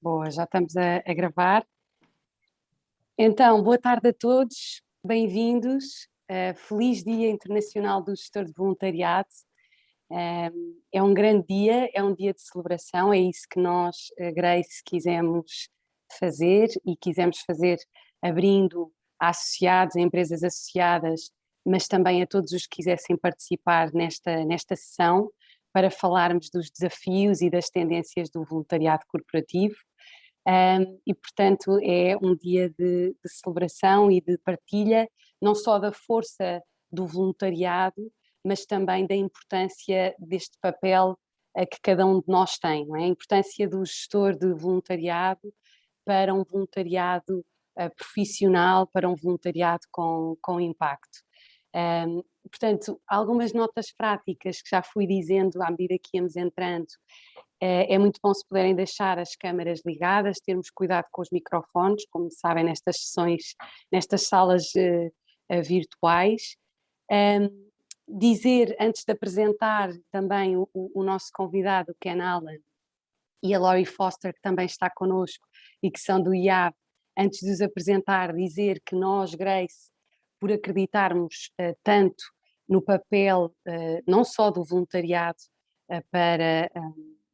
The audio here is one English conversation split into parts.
Boa, já estamos a gravar. Então, boa tarde a todos, bem-vindos. Feliz Dia Internacional do Gestor de Voluntariado. É um grande dia, é um dia de celebração, é isso que nós, Grace, quisemos fazer e quisemos fazer abrindo a associados, a empresas associadas, mas também a todos os que quisessem participar nesta sessão para falarmos dos desafios e das tendências do voluntariado corporativo. E, portanto, é um dia de celebração e de partilha, não só da força do voluntariado, mas também da importância deste papel que cada um de nós tem, não é? A importância do gestor de voluntariado para um voluntariado profissional, para um voluntariado com impacto. Portanto, algumas notas práticas que já fui dizendo à medida que íamos entrando. É muito bom se puderem deixar as câmaras ligadas, termos cuidado com os microfones, como sabem, nestas sessões, nestas salas virtuais. Dizer, antes de apresentar também o nosso convidado, o Kenn Allen, e a Laurie Foster, que também está connosco e que são do IAVE, antes de os apresentar, dizer que nós, Grace, por acreditarmos tanto no papel não só do voluntariado para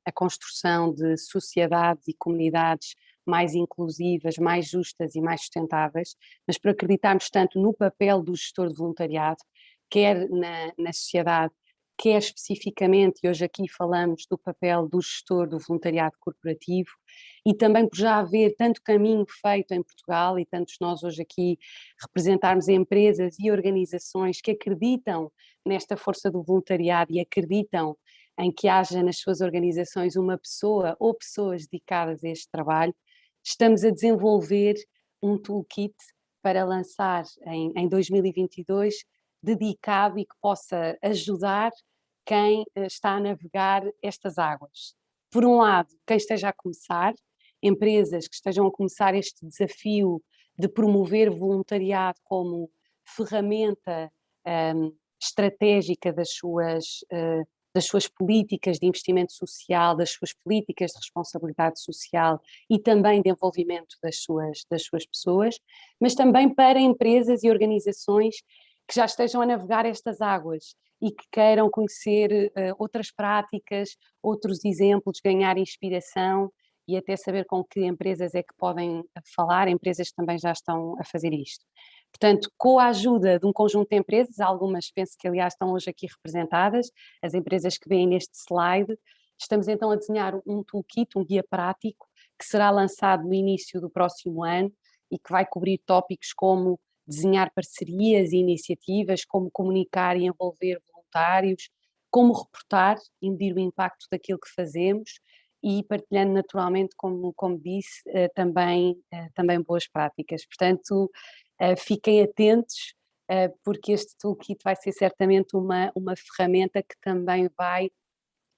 a construção de sociedades e comunidades mais inclusivas, mais justas e mais sustentáveis, mas por acreditarmos tanto no papel do gestor de voluntariado, quer na sociedade, quer especificamente, e hoje aqui falamos do papel do gestor do voluntariado corporativo, e também por já haver tanto caminho feito em Portugal e tantos nós hoje aqui representarmos empresas e organizações que acreditam nesta força do voluntariado e acreditam em que haja nas suas organizações uma pessoa ou pessoas dedicadas a este trabalho, estamos a desenvolver um toolkit para lançar em 2022 dedicado e que possa ajudar quem está a navegar estas águas. Por um lado, quem esteja a começar, empresas que estejam a começar este desafio de promover voluntariado como ferramenta estratégica das suas políticas de investimento social, das suas políticas de responsabilidade social e também de envolvimento das suas pessoas, mas também para empresas e organizações que já estejam a navegar estas águas e que queiram conhecer outras práticas, outros exemplos, ganhar inspiração e até saber com que empresas é que podem falar, empresas que também já estão a fazer isto. Portanto, com a ajuda de um conjunto de empresas, algumas penso que aliás estão hoje aqui representadas, as empresas que veem neste slide, estamos então a desenhar um toolkit, um guia prático, que será lançado no início do próximo ano e que vai cobrir tópicos como desenhar parcerias e iniciativas, como comunicar e envolver voluntários, como reportar e medir o impacto daquilo que fazemos e partilhando naturalmente, como disse, também boas práticas. Portanto, fiquem atentos, porque este toolkit vai ser certamente uma ferramenta que também vai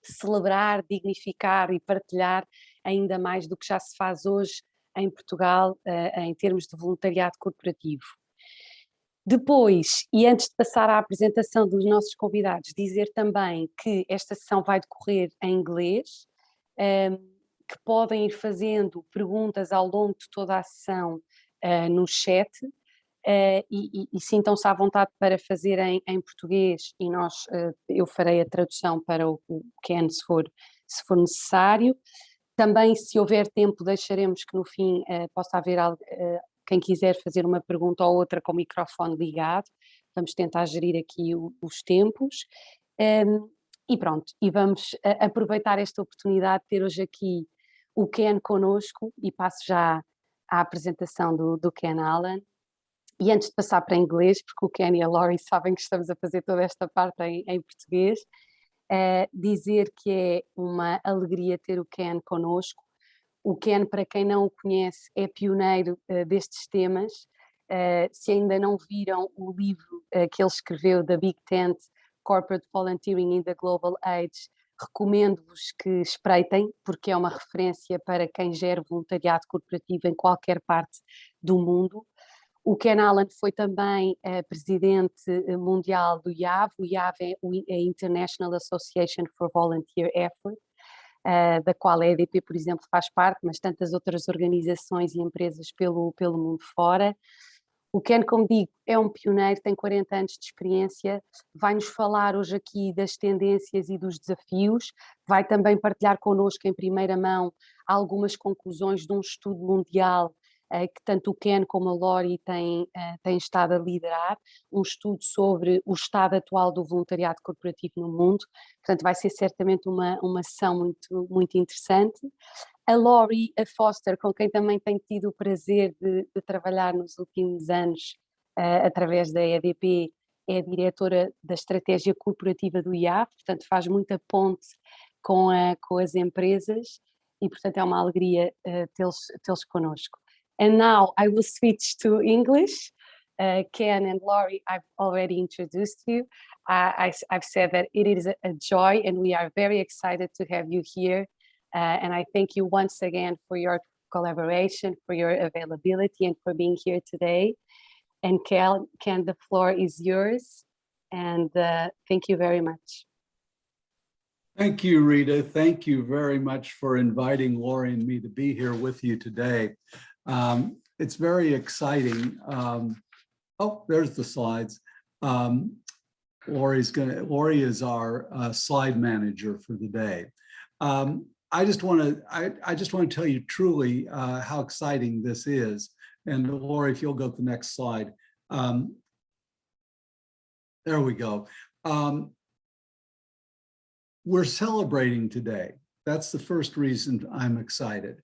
celebrar, dignificar e partilhar ainda mais do que já se faz hoje em Portugal em termos de voluntariado corporativo. Depois, e antes de passar à apresentação dos nossos convidados, dizer também que esta sessão vai decorrer em inglês, que podem ir fazendo perguntas ao longo de toda a sessão no chat, e sintam-se à vontade para fazer em português e eu farei a tradução para o Kenn se for necessário. Também, se houver tempo, deixaremos que no fim possa haver quem quiser fazer uma pergunta ou outra com o microfone ligado. Vamos tentar gerir aqui os tempos. E pronto, e vamos aproveitar esta oportunidade de ter hoje aqui o Kenn connosco e passo já à apresentação do Kenn Allen. E antes de passar para inglês, porque o Kenn e a Laurie sabem que estamos a fazer toda esta parte em português, dizer que é uma alegria ter o Kenn connosco. O Kenn, para quem não o conhece, é pioneiro destes temas. Se ainda não viram o livro que ele escreveu, The Big Tent, Corporate Volunteering in the Global Age, recomendo-vos que espreitem, porque é uma referência para quem gera voluntariado corporativo em qualquer parte do mundo. O Kenn Allen foi também presidente mundial do IAVE. O IAVE é a International Association for Volunteer Effort. da qual a EDP, por exemplo, faz parte, mas tantas outras organizações e empresas pelo mundo fora. O Kenn, como digo, é um pioneiro, tem 40 anos de experiência, vai-nos falar hoje aqui das tendências e dos desafios, vai também partilhar connosco em primeira mão algumas conclusões de um estudo mundial que tanto o Kenn como a Lori têm estado a liderar, um estudo sobre o estado atual do voluntariado corporativo no mundo, portanto vai ser certamente uma sessão muito, muito interessante. A Lori Foster, com quem também tenho tido o prazer de trabalhar nos últimos anos através da EDP, é a diretora da estratégia corporativa do IAVE, portanto faz muita ponte com as empresas e portanto é uma alegria tê-los connosco. And now I will switch to English. Kenn and Lori, I've already introduced you. I've said that it is a joy and we are very excited to have you here. And I thank you once again for your collaboration, for your availability, and for being here today. And Kenn, the floor is yours. And thank you very much. Thank you, Rita. Thank you very much for inviting Lori and me to be here with you today. It's very exciting. Oh, there's the slides. Lori is our slide manager for the day. I just want to tell you truly how exciting this is. And Lori, if you'll go to the next slide. There we go. We're celebrating today. That's the first reason I'm excited.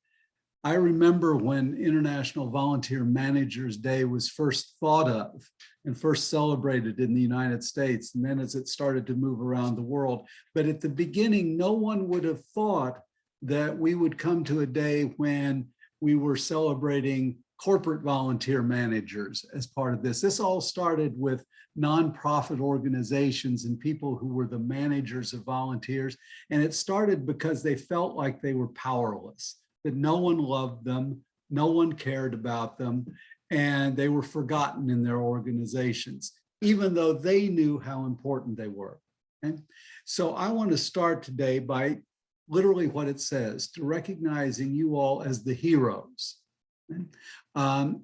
I remember when International Volunteer Managers Day was first thought of and first celebrated in the United States, and then as it started to move around the world. But at the beginning, no one would have thought that we would come to a day when we were celebrating corporate volunteer managers as part of this. This all started with nonprofit organizations and people who were the managers of volunteers. And it started because they felt like they were powerless, that no one loved them, no one cared about them, and they were forgotten in their organizations, even though they knew how important they were. Okay? So I want to start today by literally what it says, to recognizing you all as the heroes.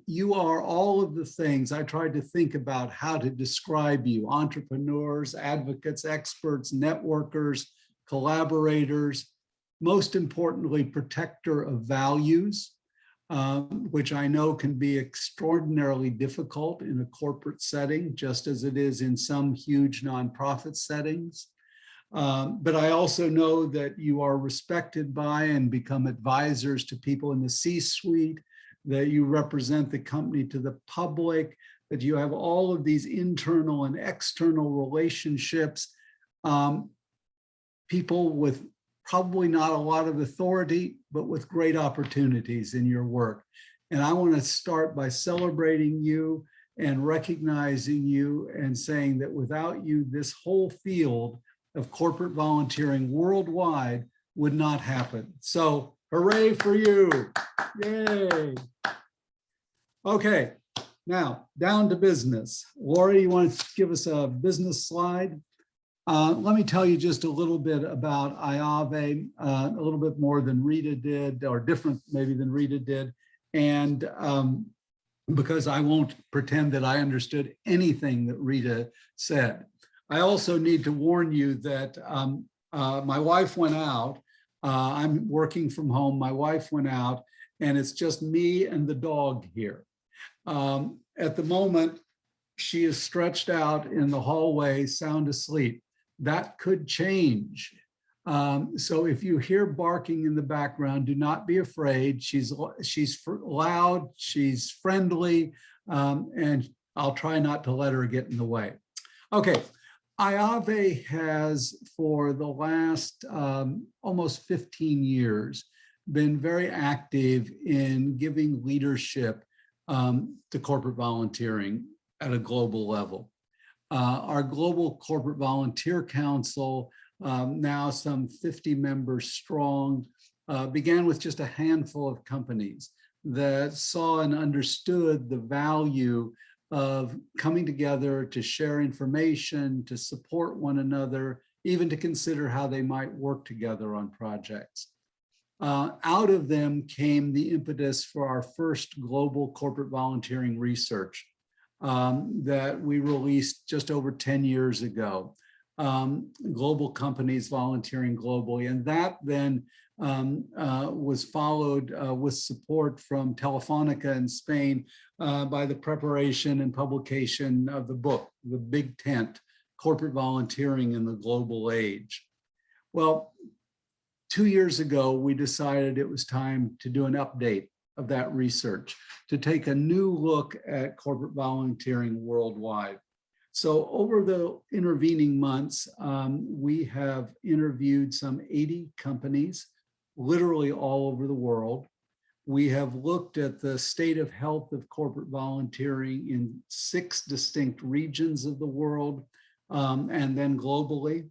You are all of the things I tried to think about how to describe you: entrepreneurs, advocates, experts, networkers, collaborators, most importantly, protector of values, which I know can be extraordinarily difficult in a corporate setting, just as it is in some huge nonprofit settings. But I also know that you are respected by and become advisors to people in the C-suite, that you represent the company to the public, that you have all of these internal and external relationships, people with probably not a lot of authority, but with great opportunities in your work. And I want to start by celebrating you and recognizing you and saying that without you, this whole field of corporate volunteering worldwide would not happen. So hooray for you. Yay. Okay, now down to business. Lori, you want to give us a business slide? Let me tell you just a little bit about IAVE, a little bit more than Rita did, or different maybe than Rita did. And because I won't pretend that I understood anything that Rita said. I also need to warn you that my wife went out. I'm working from home. My wife went out, and it's just me and the dog here. At the moment, she is stretched out in the hallway, sound asleep. That could change. So if you hear barking in the background, do not be afraid. She's loud, she's friendly, and I'll try not to let her get in the way. Okay. IAVE has, for the last almost 15 years, been very active in giving leadership to corporate volunteering at a global level. Our Global Corporate Volunteer Council, now some 50 members strong, began with just a handful of companies that saw and understood the value of coming together to share information, to support one another, even to consider how they might work together on projects. Out of them came the impetus for our first global corporate volunteering research that we released just over 10 years ago. Global companies volunteering globally. And that then was followed with support from Telefonica in Spain by the preparation and publication of the book, The Big Tent, Corporate Volunteering in the Global Age. Well, 2 years ago, we decided it was time to do an update of that research, to take a new look at corporate volunteering worldwide. So over the intervening months, we have interviewed some 80 companies, literally all over the world. We have looked at the state of health of corporate volunteering in 6 distinct regions of the world, and then globally.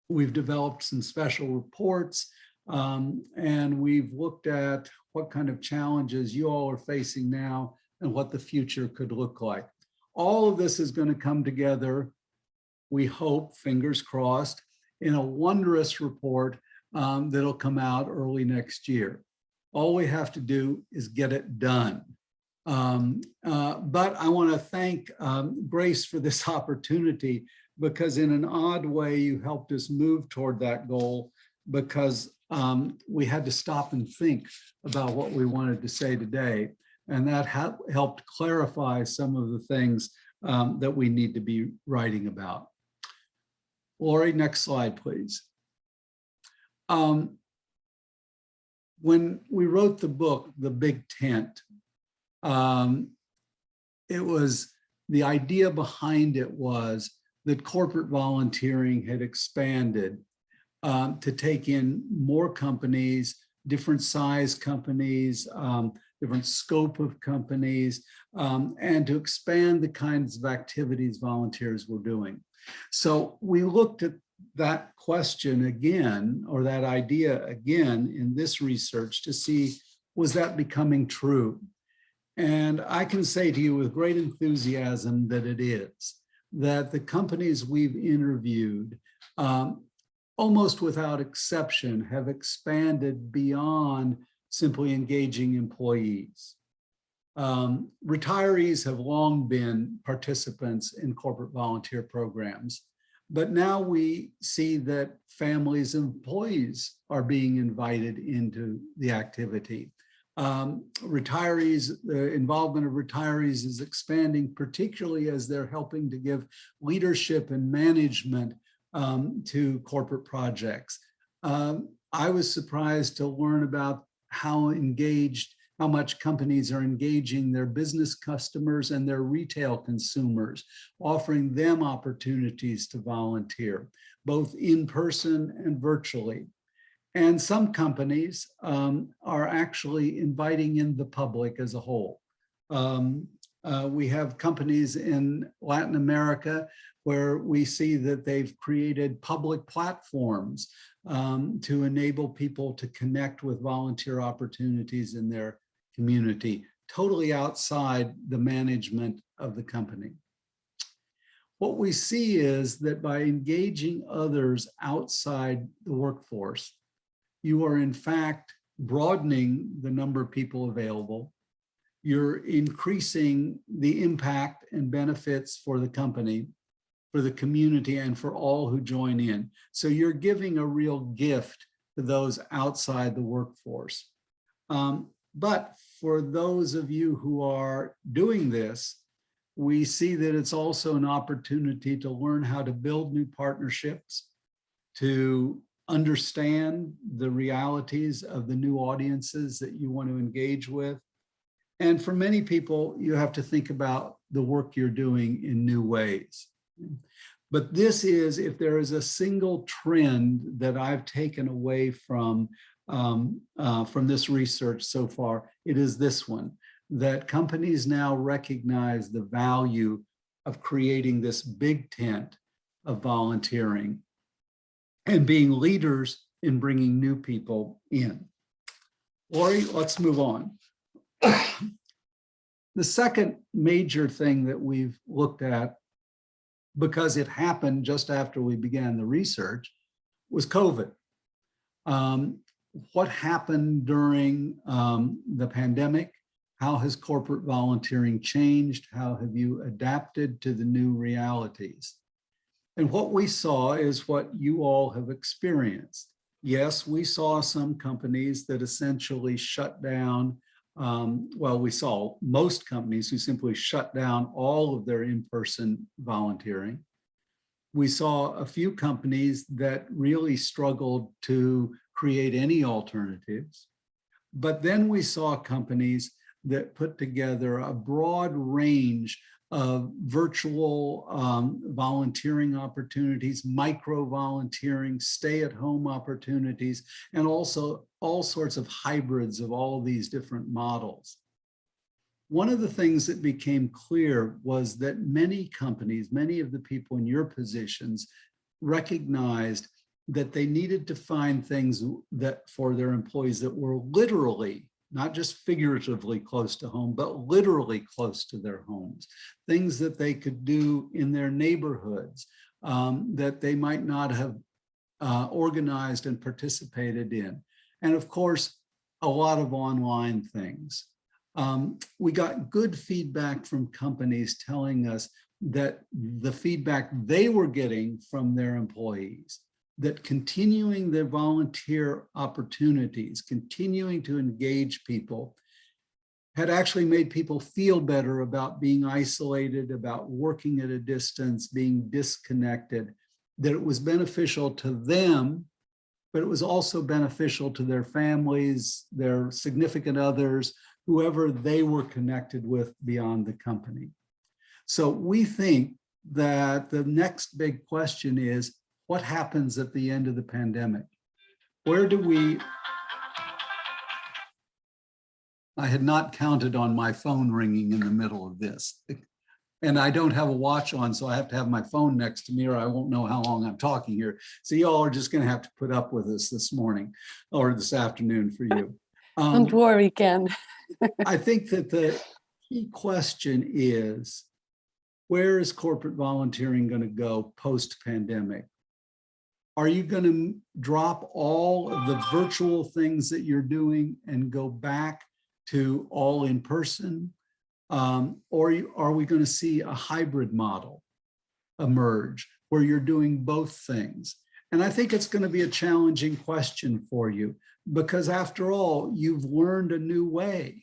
We've developed some special reports, and we've looked at what kind of challenges you all are facing now and what the future could look like. All of this is going to come together, we hope, fingers crossed, in a wondrous report that'll come out early next year. All we have to do is get it done. But I want to thank Grace for this opportunity, because in an odd way, you helped us move toward that goal, because we had to stop and think about what we wanted to say today. And that helped clarify some of the things that we need to be writing about. Lori, next slide, please. When we wrote the book, The Big Tent, it was, the idea behind it was that corporate volunteering had expanded to take in more companies, different size companies, different scope of companies, and to expand the kinds of activities volunteers were doing. So we looked at that question again, or that idea again in this research to see, was that becoming true? And I can say to you with great enthusiasm that it is, that the companies we've interviewed, almost without exception, have expanded beyond simply engaging employees. Retirees have long been participants in corporate volunteer programs, but now we see that families and employees are being invited into the activity. Retirees, the involvement of retirees is expanding, particularly as they're helping to give leadership and management to corporate projects. I was surprised to learn about how much companies are engaging their business customers and their retail consumers, offering them opportunities to volunteer, both in person and virtually. And some companies are actually inviting in the public as a whole. We have companies in Latin America where we see that they've created public platforms to enable people to connect with volunteer opportunities in their community, totally outside the management of the company. What we see is that by engaging others outside the workforce, you are in fact broadening the number of people available. You're increasing the impact and benefits for the company, for the community, and for all who join in. So you're giving a real gift to those outside the workforce. But for those of you who are doing this, we see that it's also an opportunity to learn how to build new partnerships, to understand the realities of the new audiences that you want to engage with. And for many people, you have to think about the work you're doing in new ways. But this is, if there is a single trend that I've taken away from this research so far, it is this one, that companies now recognize the value of creating this big tent of volunteering and being leaders in bringing new people in. Lori, let's move on. The second major thing that we've looked at, because it happened just after we began the research, was COVID. what happened during the pandemic? How has corporate volunteering changed? How have you adapted to the new realities? And what we saw is what you all have experienced. Yes, we saw some companies that essentially shut down. Well, we saw most companies who simply shut down all of their in-person volunteering. We saw a few companies that really struggled to create any alternatives. But then we saw companies that put together a broad range of virtual volunteering opportunities, micro volunteering, stay-at-home opportunities, and also all sorts of hybrids of all of these different models. One of the things that became clear was that many companies, many of the people in your positions recognized that they needed to find things that for their employees that were literally, not just figuratively close to home, but literally close to their homes. Things that they could do in their neighborhoods that they might not have organized and participated in. And of course, a lot of online things. We got good feedback from companies telling us that the feedback they were getting from their employees, that continuing their volunteer opportunities, continuing to engage people, had actually made people feel better about being isolated, about working at a distance, being disconnected, that it was beneficial to them, but it was also beneficial to their families, their significant others, whoever they were connected with beyond the company. So we think that the next big question is, what happens at the end of the pandemic? Where do we, I had not counted on my phone ringing in the middle of this. And I don't have a watch on, so I have to have my phone next to me or I won't know how long I'm talking here. So y'all are just gonna have to put up with us this morning or this afternoon for you. Don't worry, Ken. I think that the key question is, where is corporate volunteering gonna go post-pandemic? Are you going to drop all of the virtual things that you're doing and go back to all in person? Or are we going to see a hybrid model emerge where you're doing both things? And I think it's going to be a challenging question for you because after all, you've learned a new way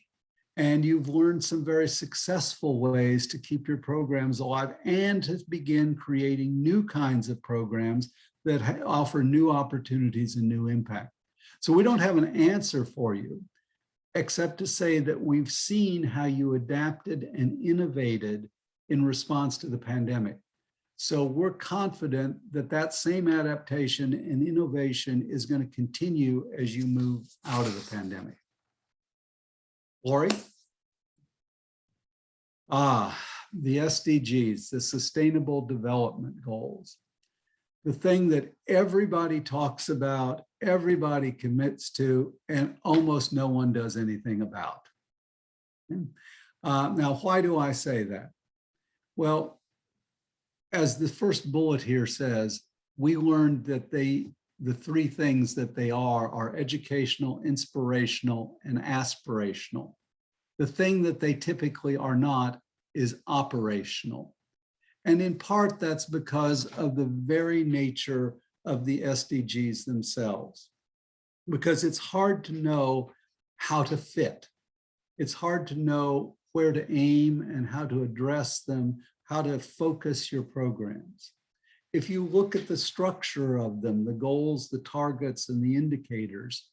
and you've learned some very successful ways to keep your programs alive and to begin creating new kinds of programs that offer new opportunities and new impact. So we don't have an answer for you, except to say that we've seen how you adapted and innovated in response to the pandemic. So we're confident that that same adaptation and innovation is going to continue as you move out of the pandemic. Lori? The SDGs, the Sustainable Development Goals. The thing that everybody talks about, everybody commits to, and almost no one does anything about. Now, why do I say that? Well, as the first bullet here says, we learned that the three things that they are educational, inspirational, and aspirational. The thing that they typically are not is operational. And in part, that's because of the very nature of the SDGs themselves, because it's hard to know how to fit. It's hard to know where to aim and how to address them, how to focus your programs. If you look at the structure of them, the goals, the targets, and the indicators,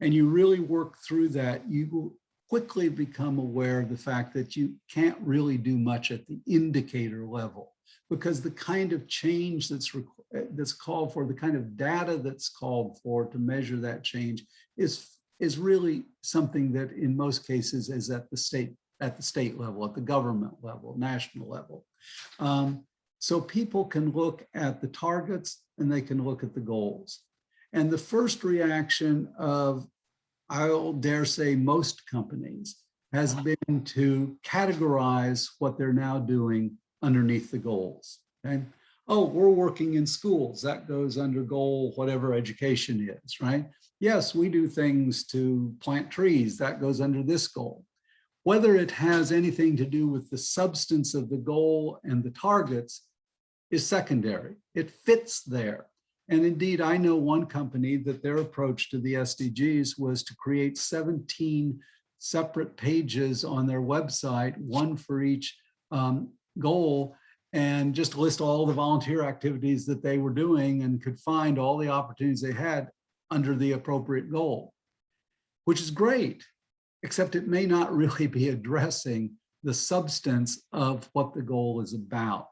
and you really work through that, you will quickly become aware of the fact that you can't really do much at the indicator level, because the kind of change that's called for, the kind of data that's called for to measure that change is really something that in most cases is at the state level, at the government level, national level. So people can look at the targets and they can look at the goals. And the first reaction of, I'll dare say, most companies has been to categorize what they're now doing underneath the goals. Okay? Oh, we're working in schools. That goes under goal, whatever education is, right? Yes, we do things to plant trees. That goes under this goal. Whether it has anything to do with the substance of the goal and the targets is secondary. It fits there. And indeed, I know one company that their approach to the SDGs was to create 17 separate pages on their website, one for each goal, and just list all the volunteer activities that they were doing and could find all the opportunities they had under the appropriate goal, which is great, except it may not really be addressing the substance of what the goal is about.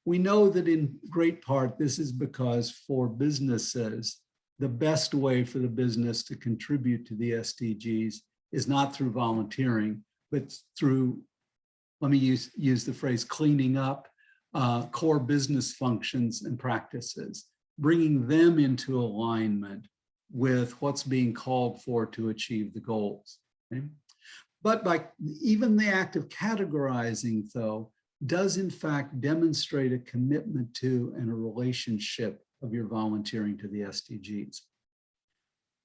We know that in great part, this is because for businesses, the best way for the business to contribute to the SDGs is not through volunteering, but through, let me use the phrase, cleaning up core business functions and practices, bringing them into alignment with what's being called for to achieve the goals. Okay? But by even the act of categorizing, though, does in fact demonstrate a commitment to and a relationship of your volunteering to the SDGs.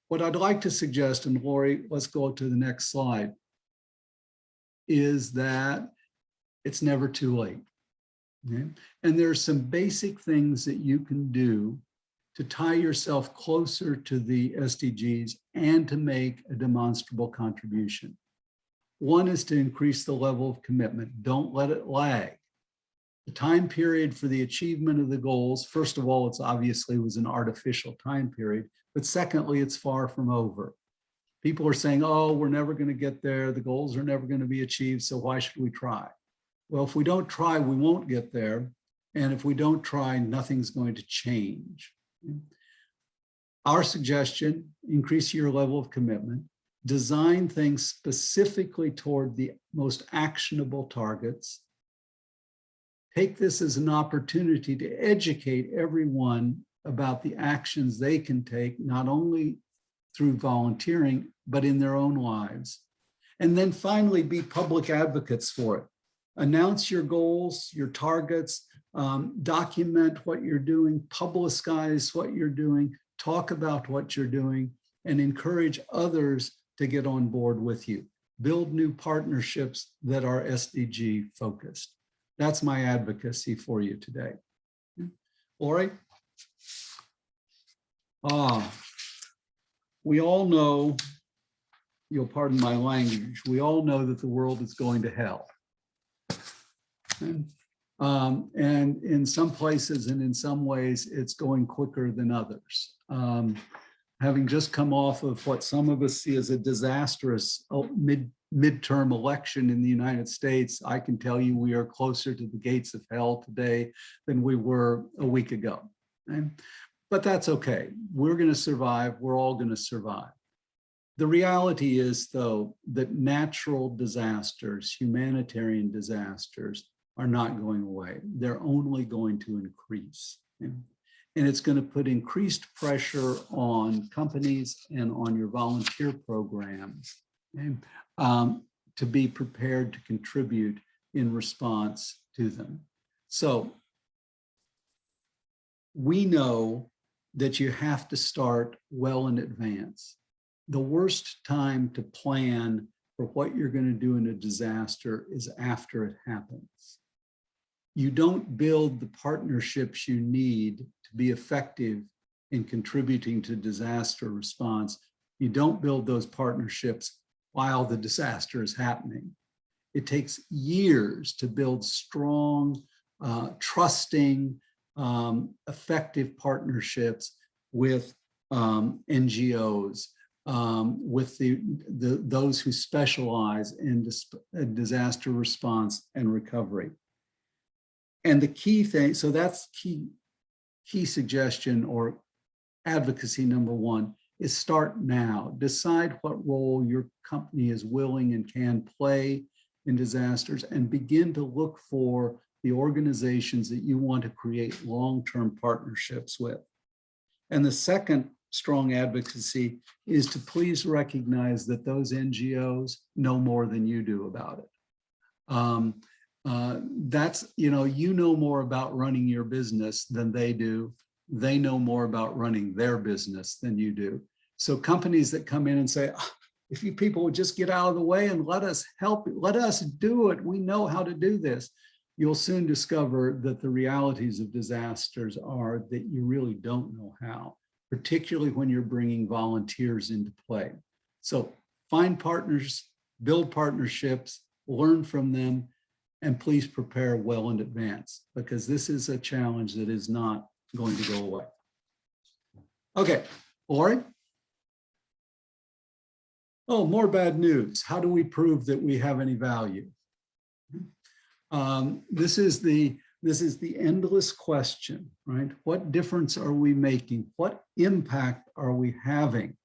What I'd like to suggest, and Lori, let's go to the next slide, is that it's never too late. Okay? And there are some basic things that you can do to tie yourself closer to the SDGs and to make a demonstrable contribution. One is to increase the level of commitment. Don't let it lag. The time period for the achievement of the goals, first of all, it's obviously was an artificial time period, but secondly, it's far from over. People are saying, oh, we're never going to get there. The goals are never going to be achieved, so why should we try? Well, if we don't try, we won't get there. And if we don't try, nothing's going to change. Our suggestion, increase your level of commitment, design things specifically toward the most actionable targets. Take this as an opportunity to educate everyone about the actions they can take, not only through volunteering, but in their own lives. And then finally, be public advocates for it. Announce your goals, your targets, document what you're doing, publicize what you're doing, talk about what you're doing, and encourage others to get on board with you. Build new partnerships that are SDG focused. That's my advocacy for you today. Lori? We all know, you'll pardon my language, we all know that the world is going to hell. And in some places and in some ways, it's going quicker than others. Having just come off of what some of us see as a disastrous midterm election in the United States, I can tell you we are closer to the gates of hell today than we were a week ago. Okay? But that's okay. We're going to survive. We're all going to survive. The reality is, though, that natural disasters, humanitarian disasters, are not going away. They're only going to increase. Okay? And it's going to put increased pressure on companies and on your volunteer programs, okay, to be prepared to contribute in response to them. So we know that you have to start well in advance. The worst time to plan for what you're going to do in a disaster is after it happens. You don't build the partnerships you need to be effective in contributing to disaster response. You don't build those partnerships while the disaster is happening. It takes years to build strong, trusting, effective partnerships with NGOs, with those who specialize in disaster response and recovery. And the key thing, so that's key suggestion or advocacy number one, is start now. Decide what role your company is willing and can play in disasters, and begin to look for the organizations that you want to create long-term partnerships with. And the second strong advocacy is to please recognize that those NGOs know more than you do about it. That's, you know more about running your business than they do. they know more about running their business than you do. So companies that come in and say, "Oh, if you people would just get out of the way and let us help, let us do it. We know how to do this." You'll soon discover that the realities of disasters are that you really don't know how, particularly when you're bringing volunteers into play. So find partners, build partnerships, learn from them, and please prepare well in advance, because this is a challenge that is not going to go away. Okay, Lori? Oh, more bad news. How do we prove that we have any value? This is the endless question, right? What difference are we making? What impact are we having?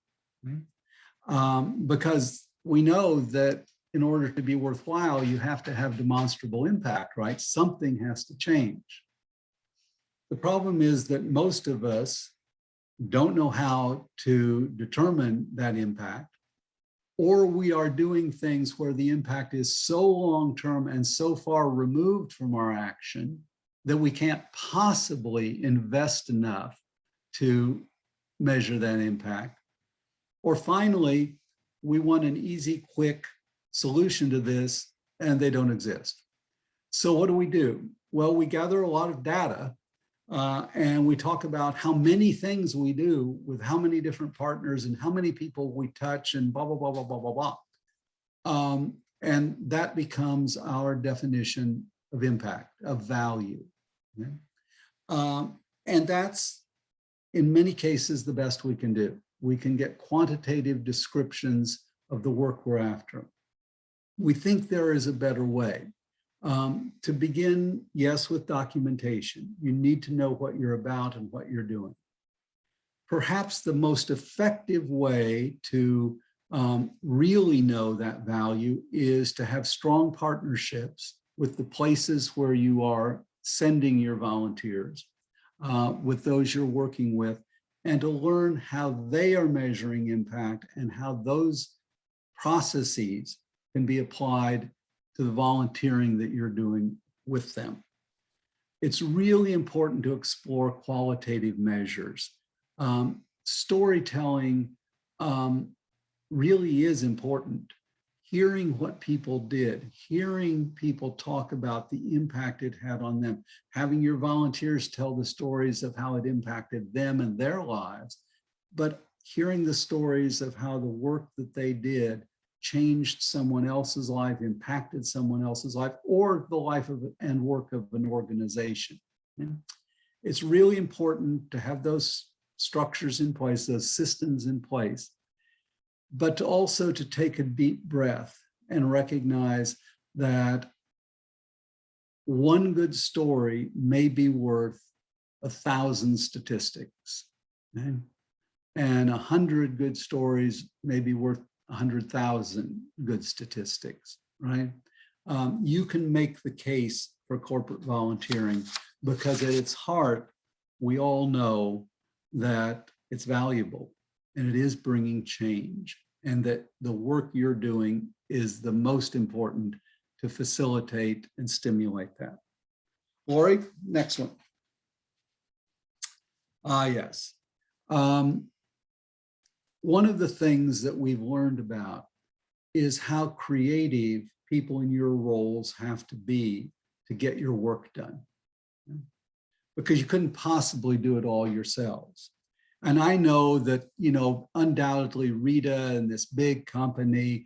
Because we know that in order to be worthwhile, you have to have demonstrable impact, right? Something has to change. The problem is that most of us don't know how to determine that impact, or we are doing things where the impact is so long-term and so far removed from our action that we can't possibly invest enough to measure that impact. Or finally, we want an easy, quick solution to this, and they don't exist. So what do? Well, we gather a lot of data, and we talk about how many things we do with how many different partners and how many people we touch and blah, blah, blah, blah, blah, blah, blah. And that becomes our definition of impact, of value. Okay? And that's, in many cases, the best we can do. We can get quantitative descriptions of the work we're after. We think there is a better way. To begin, yes, with documentation. You need to know what you're about and what you're doing. Perhaps the most effective way to really know that value is to have strong partnerships with the places where you are sending your volunteers, with those you're working with, and to learn how they are measuring impact and how those processes can be applied to the volunteering that you're doing with them. It's really important to explore qualitative measures. Storytelling really is important. Hearing what people did, hearing people talk about the impact it had on them, having your volunteers tell the stories of how it impacted them and their lives, but hearing the stories of how the work that they did changed someone else's life, impacted someone else's life, or the life of and work of an organization. It's really important to have those structures in place, those systems in place, but to also to take a deep breath and recognize that one good story may be worth 1,000 statistics, okay? And 100 good stories may be worth 100,000 good statistics, right? You can make the case for corporate volunteering because at its heart, we all know that it's valuable and it is bringing change, and that the work you're doing is the most important to facilitate and stimulate that. Lori, next one. Yes. One of the things that we've learned about is how creative people in your roles have to be to get your work done, because you couldn't possibly do it all yourselves. And I know that, you know, undoubtedly Rita and this big company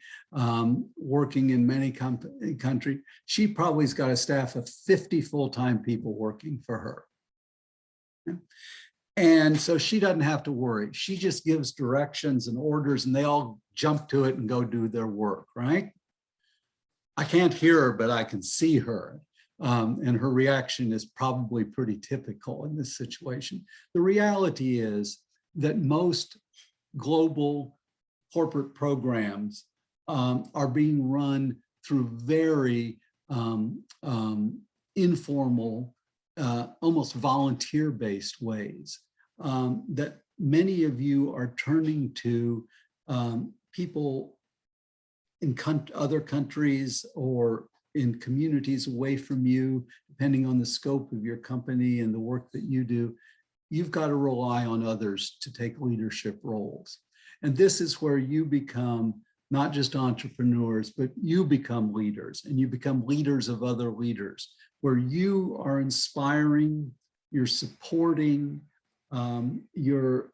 working in many countries, she probably's got a staff of 50 full-time people working for her. And so she doesn't have to worry. She just gives directions and orders and they all jump to it and go do their work, right? I can't hear her, but I can see her. And her reaction is probably pretty typical in this situation. The reality is that most global corporate programs are being run through very informal, almost volunteer-based ways, that many of you are turning to people in other countries or in communities away from you, depending on the scope of your company and the work that you do. you've got to rely on others to take leadership roles. And this is where you become not just entrepreneurs, but you become leaders, and you become leaders of other leaders, where you are inspiring, you're supporting, you're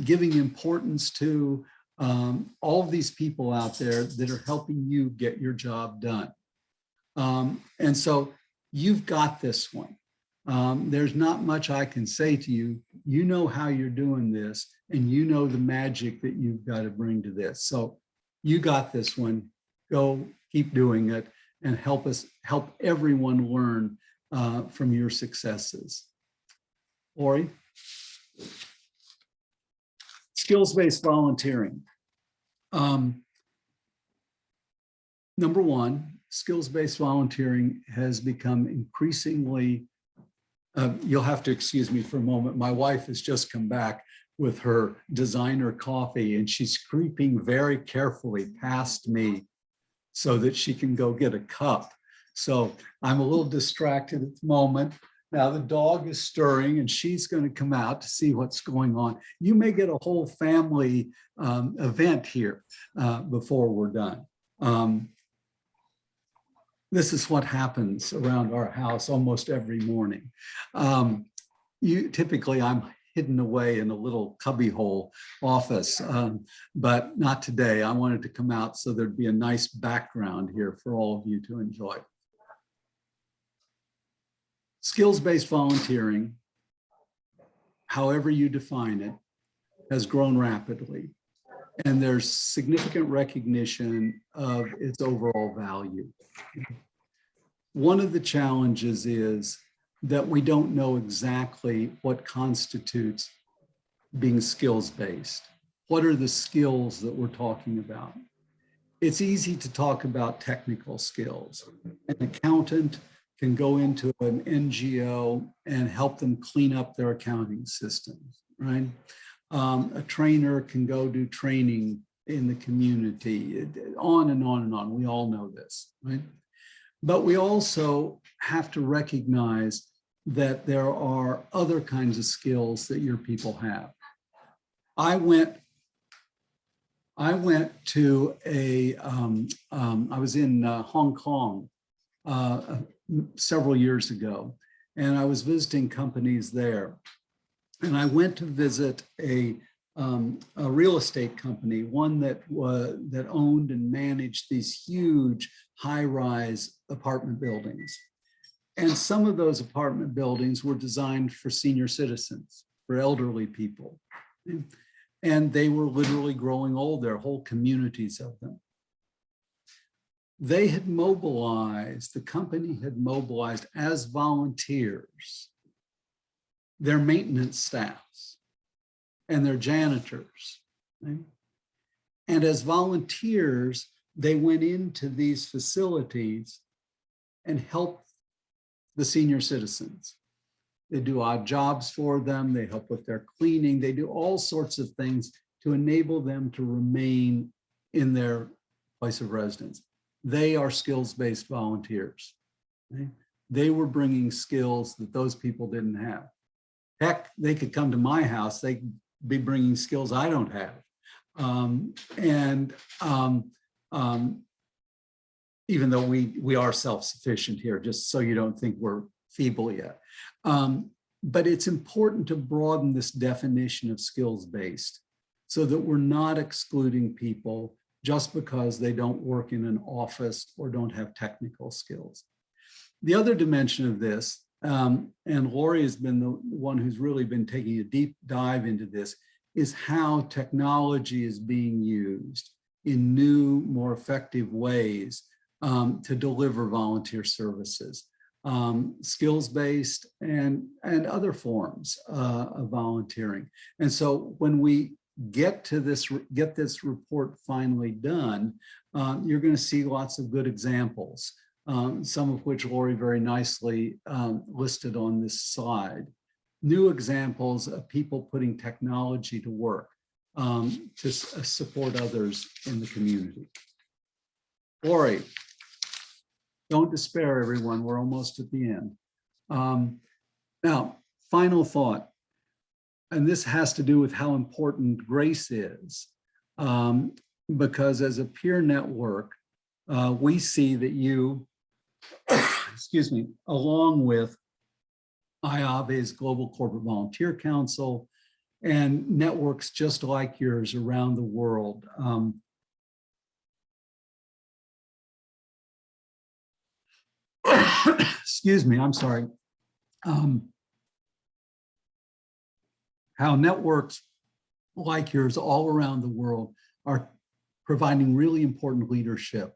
giving importance to all of these people out there that are helping you get your job done. And so you've got this one. There's not much I can say to you. You know how you're doing this, and you know the magic that you've got to bring to this. So you got this one. Go keep doing it and help everyone learn from your successes. Lori? Skills-based volunteering. Number one, skills-based volunteering has become increasingly, you'll have to excuse me for a moment. My wife has just come back with her designer coffee, and she's creeping very carefully past me so that she can go get a cup. So I'm a little distracted at the moment. Now the dog is stirring, and she's going to come out to see what's going on. You may get a whole family event here before we're done. This is what happens around our house almost every morning. Typically, I'm hidden away in a little cubbyhole office, but not today. I wanted to come out so there'd be a nice background here for all of you to enjoy. Skills-based volunteering, however you define it, has grown rapidly, and there's significant recognition of its overall value. One of the challenges is that we don't know exactly what constitutes being skills-based. What are the skills that we're talking about? It's easy to talk about technical skills. An accountant can go into an NGO and help them clean up their accounting systems, right? A trainer can go do training in the community, on and on and on. We all know this, right? But we also have to recognize that there are other kinds of skills that your people have. I went to I was in Hong Kong several years ago, and I was visiting companies there. And I went to visit a real estate company, one that owned and managed these huge high-rise apartment buildings. And some of those apartment buildings were designed for senior citizens, for elderly people. And they were literally growing old, there are whole communities of them. They had mobilized, the company had mobilized as volunteers their maintenance staffs and their janitors. Right? And as volunteers, they went into these facilities and helped the senior citizens. They do odd jobs for them, they help with their cleaning, they do all sorts of things to enable them to remain in their place of residence. They are skills-based volunteers. Right? They were bringing skills that those people didn't have. Heck, they could come to my house, they could be bringing skills I don't have. Even though we are self-sufficient here, just so you don't think we're feeble yet. But it's important to broaden this definition of skills-based so that we're not excluding people just because they don't work in an office or don't have technical skills. The other dimension of this, and Lori has been the one who's really been taking a deep dive into this, is how technology is being used in new, more effective ways to deliver volunteer services, skills-based and other forms of volunteering. And so when we get this report finally done, you're going to see lots of good examples, some of which Lori very nicely listed on this slide. New examples of people putting technology to work to support others in the community. Lori, don't despair, everyone. We're almost at the end. Now, final thought, and this has to do with how important grace is, because as a peer network, we see that you, excuse me, along with IAVE's Global Corporate Volunteer Council and networks just like yours around the world. Excuse me, I'm sorry. How networks like yours all around the world are providing really important leadership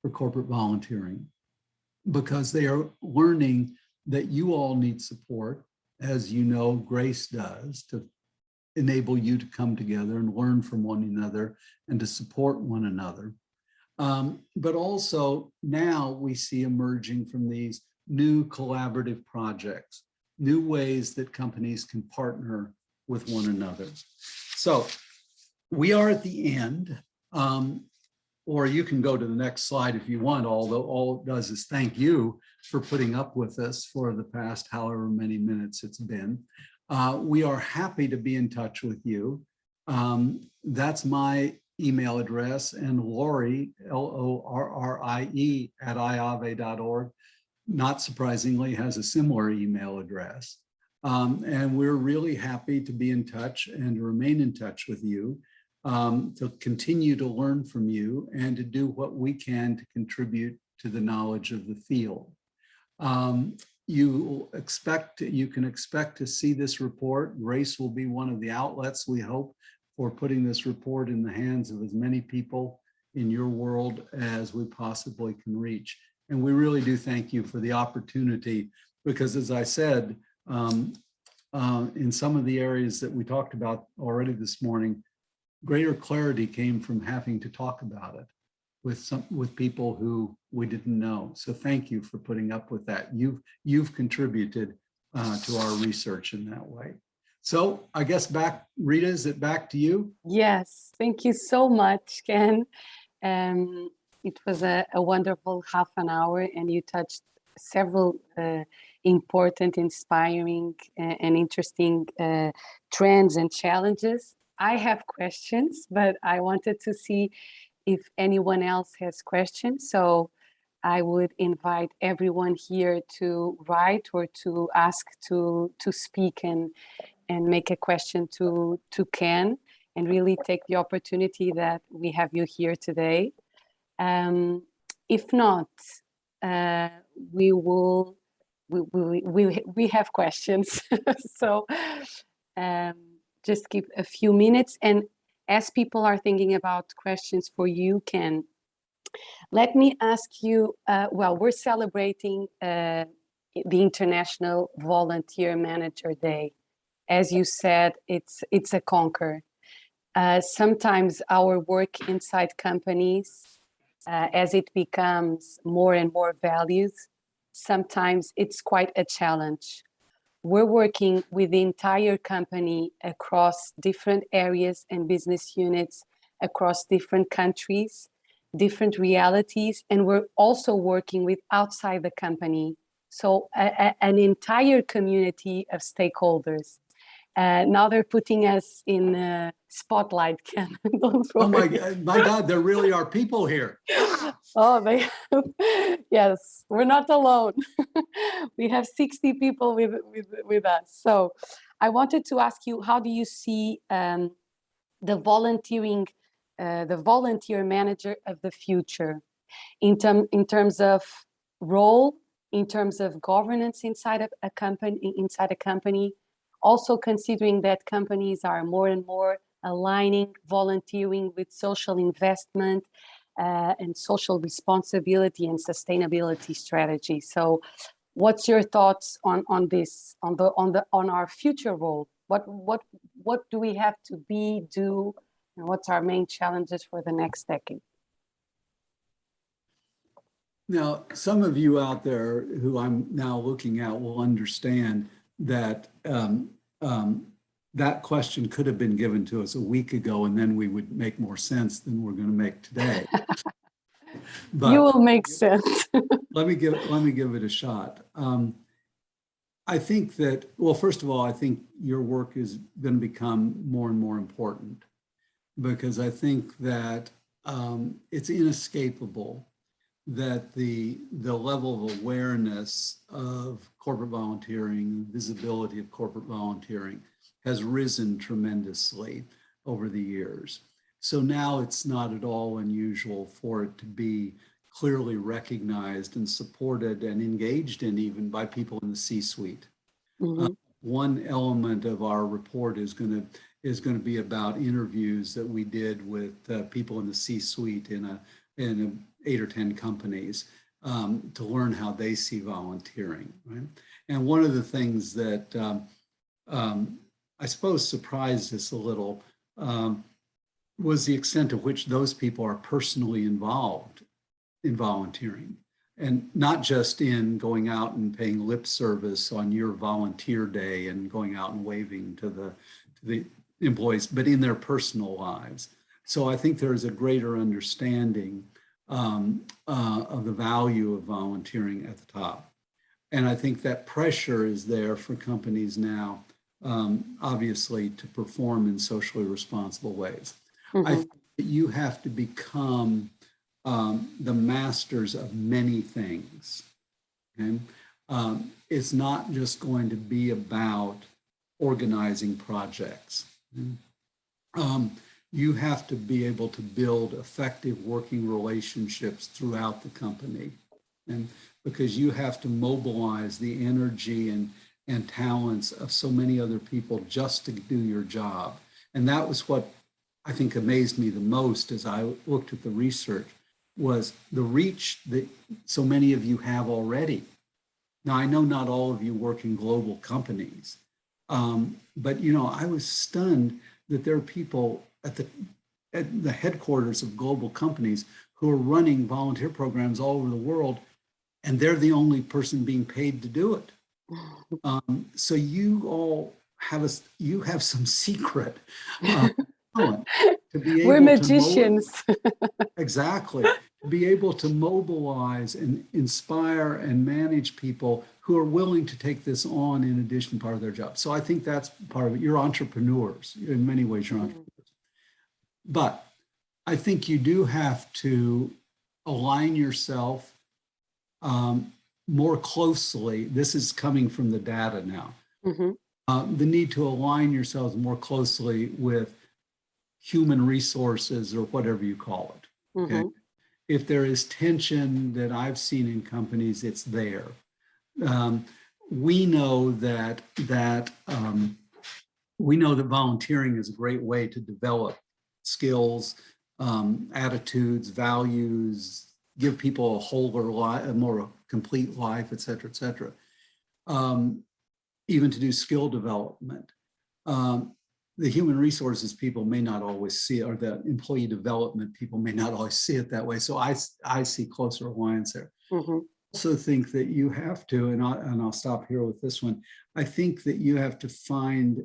for corporate volunteering, because they are learning that you all need support, as you know, Grace does, to enable you to come together and learn from one another and to support one another. But also now we see emerging from these new collaborative projects, new ways that companies can partner with one another. So we are at the end, or you can go to the next slide if you want, although all it does is thank you for putting up with us for the past however many minutes it's been. We are happy to be in touch with you. That's my email address, and Lori, Lorrie at iave.org, not surprisingly, has a similar email address. And we're really happy to be in touch and to remain in touch with you, to continue to learn from you and to do what we can to contribute to the knowledge of the field. You can expect to see this report. Grace will be one of the outlets, we hope, for putting this report in the hands of as many people in your world as we possibly can reach. And we really do thank you for the opportunity, because as I said, in some of the areas that we talked about already this morning, greater clarity came from having to talk about it with people who we didn't know. So thank you for putting up with that. You've contributed to our research in that way. So I guess back, Rita, is it back to you? Yes, thank you so much, Ken. It was a wonderful half an hour, and you touched several important, inspiring, and interesting trends and challenges. I have questions, but I wanted to see if anyone else has questions. So I would invite everyone here to write or to ask to speak and make a question to Ken, and really take the opportunity that we have you here today. If not, we have questions. So just give a few minutes, and as people are thinking about questions for you, Ken, let me ask you, well, we're celebrating the International Volunteer Manager Day. As you said, it's a conquer. Sometimes our work inside companies, as it becomes more and more valued, sometimes it's quite a challenge. We're working with the entire company across different areas and business units, across different countries, different realities, and we're also working with outside the company. So an entire community of stakeholders. Now they're putting us in a spotlight, Ken. Oh my God, there really are people here. Oh, yes, we're not alone. We have 60 people with us. So I wanted to ask you, how do you see the volunteer manager of the future in terms of role, in terms of governance inside of a company, also considering that companies are more and more aligning volunteering with social investment and social responsibility and sustainability strategy. So what's your thoughts on this, on our future role? What do we have to do, and what's our main challenges for the next decade? Now, some of you out there who I'm now looking at will understand that that question could have been given to us a week ago, and then we would make more sense than we're going to make today. But you will make sense. let me give it a shot. I think that, well, first of all, I think your work is going to become more and more important, because I think that it's inescapable that the level of awareness of corporate volunteering, visibility of corporate volunteering has risen tremendously over the years. So now it's not at all unusual for it to be clearly recognized and supported and engaged in even by people in the C-suite. Mm-hmm. One element of our report is going to be about interviews that we did with people in the C-suite in 8 or 10 companies to learn how they see volunteering. Right? And one of the things that I suppose surprised us a little was the extent to which those people are personally involved in volunteering, and not just in going out and paying lip service on your volunteer day and going out and waving to the employees, but in their personal lives. So I think there is a greater understanding of the value of volunteering at the top. And I think that pressure is there for companies now, obviously, to perform in socially responsible ways. Mm-hmm. I think that you have to become the masters of many things. Okay? It's not just going to be about organizing projects. You have to be able to build effective working relationships throughout the company, and because you have to mobilize the energy and talents of so many other people just to do your job. And that was what I think amazed me the most as I looked at the research, was the reach that so many of you have already. Now, I know not all of you work in global companies, but I was stunned that there are people at the headquarters of global companies who are running volunteer programs all over the world, and they're the only person being paid to do it. So you all have some secret talent to be able We're magicians. Exactly. To be able to mobilize and inspire and manage people who are willing to take this on in addition, part of their job. So I think that's part of it. You're entrepreneurs. In many ways, you're entrepreneurs. But I think you do have to align yourself more closely. This is coming from the data now. Mm-hmm. The need to align yourselves more closely with human resources, or whatever you call it. Okay. Mm-hmm. If there is tension that I've seen in companies, it's there. We know that volunteering is a great way to develop skills, attitudes, values, give people a wholer life, a more complete life, et cetera, et cetera. Even to do skill development. The human resources people may not always see, or the employee development people may not always see it that way. So I see closer alliance there. Mm-hmm. I also think that you have to, and I'll stop here with this one. I think that you have to find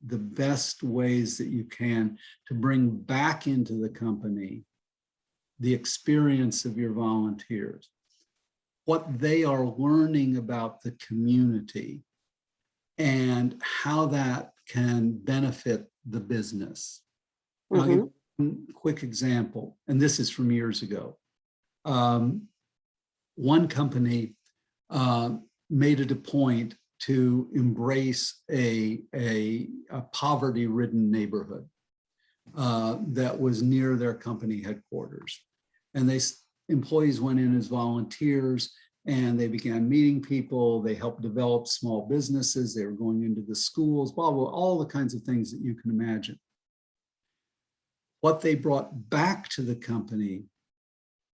the best ways that you can to bring back into the company the experience of your volunteers, what they are learning about the community, and how that can benefit the business. Mm-hmm. I'll give one quick example, and this is from years ago. One company made it a point to embrace a poverty-ridden neighborhood that was near their company headquarters. And employees went in as volunteers, and they began meeting people. They helped develop small businesses. They were going into the schools, blah, blah, all the kinds of things that you can imagine. What they brought back to the company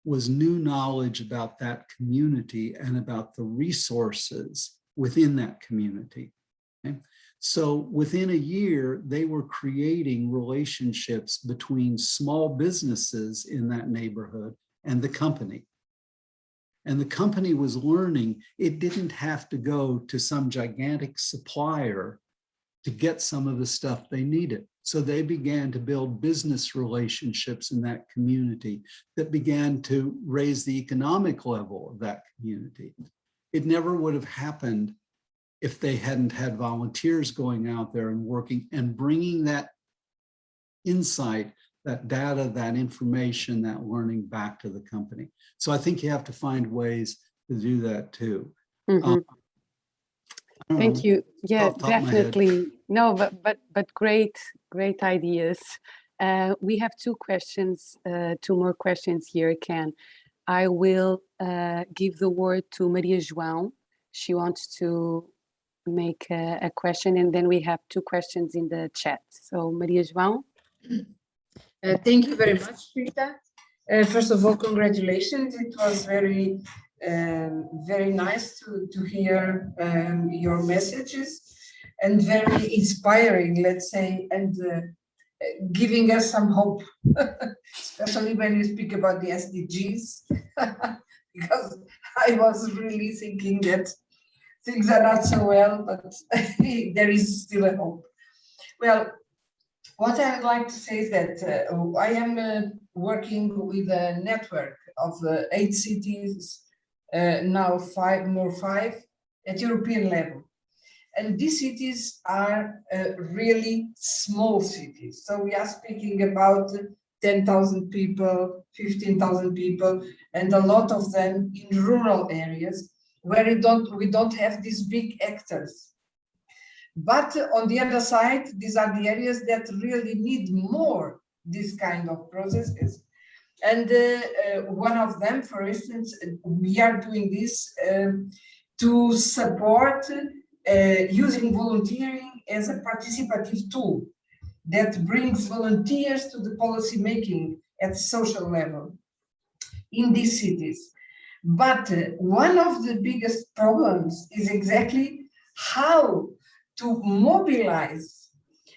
was new knowledge about that community and about the resources within that community. Okay? So within a year, they were creating relationships between small businesses in that neighborhood and the company. And the company was learning it didn't have to go to some gigantic supplier to get some of the stuff they needed. So they began to build business relationships in that community that began to raise the economic level of that community. It never would have happened if they hadn't had volunteers going out there and working and bringing that insight, that data, that information, that learning back to the company. So I think you have to find ways to do that too. Thank you. Yeah, off the top of my head. definitely. No, but great ideas. We have two more questions here, Ken. I will give the word to Maria João. She wants to make a question, and then we have two questions in the chat. So Maria João. Thank you very much, Rita. First of all, congratulations. It was very nice to hear your messages, and very inspiring, let's say, and giving us some hope, especially when you speak about the SDGs, because I was really thinking that things are not so well, but there is still a hope. Well, what I would like to say is that I am working with a network of 8 cities, now 5 at European level. And these cities are really small cities. So we are speaking about 10,000 people, 15,000 people, and a lot of them in rural areas where we don't have these big actors. But on the other side, these are the areas that really need more this kind of processes. And one of them, for instance, we are doing this to support using volunteering as a participative tool that brings volunteers to the policy making at social level in these cities. But one of the biggest problems is exactly how to mobilize